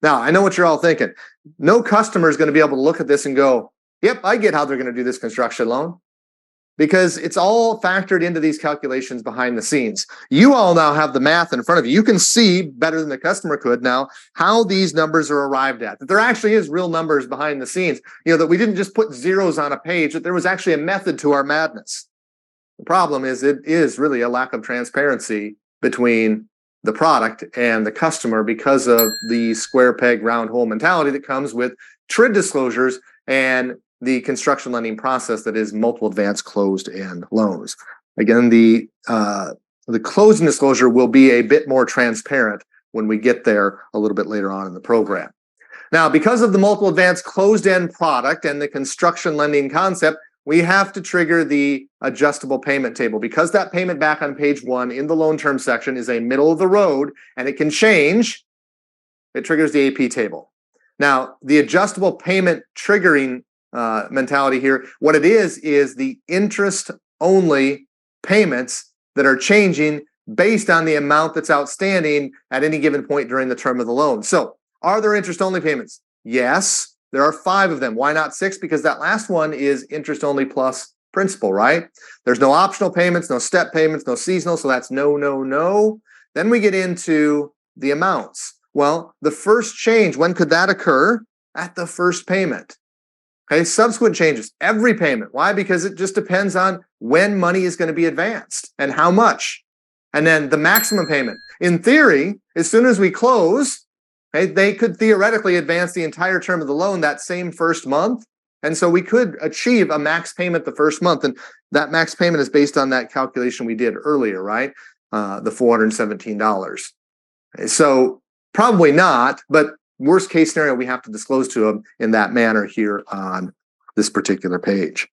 Now, I know what you're all thinking. No customer is going to be able to look at this and go, yep, I get how they're going to do this construction loan, because it's all factored into these calculations behind the scenes. You all now have the math in front of you. You can see better than the customer could now how these numbers are arrived at, that there actually is real numbers behind the scenes, that we didn't just put zeros on a page, that there was actually a method to our madness. The problem is it is really a lack of transparency between the product and the customer because of the square peg round hole mentality that comes with TRID disclosures and the construction lending process that is multiple advanced closed-end loans. Again, the closing disclosure will be a bit more transparent when we get there a little bit later on in the program. Now, because of the multiple advanced closed-end product and the construction lending concept, we have to trigger the adjustable payment table. Because that payment back on page 1 in the loan term section is a middle of the road and it can change, it triggers the AP table. Now, the adjustable payment triggering mentality here, what it is the interest-only payments that are changing based on the amount that's outstanding at any given point during the term of the loan. So, are there interest-only payments? Yes. There are 5 of them. Why not 6? Because that last one is interest only plus principal, right? There's no optional payments, no step payments, no seasonal, so that's no, no, no. Then we get into the amounts. Well, the first change, when could that occur? At the first payment. Okay, subsequent changes, every payment. Why? Because it just depends on when money is going to be advanced and how much. And then the maximum payment. In theory, as soon as we close, okay, they could theoretically advance the entire term of the loan that same first month. And so we could achieve a max payment the first month. And that max payment is based on that calculation we did earlier, right? The $417. So probably not, but worst case scenario, we have to disclose to them in that manner here on this particular page.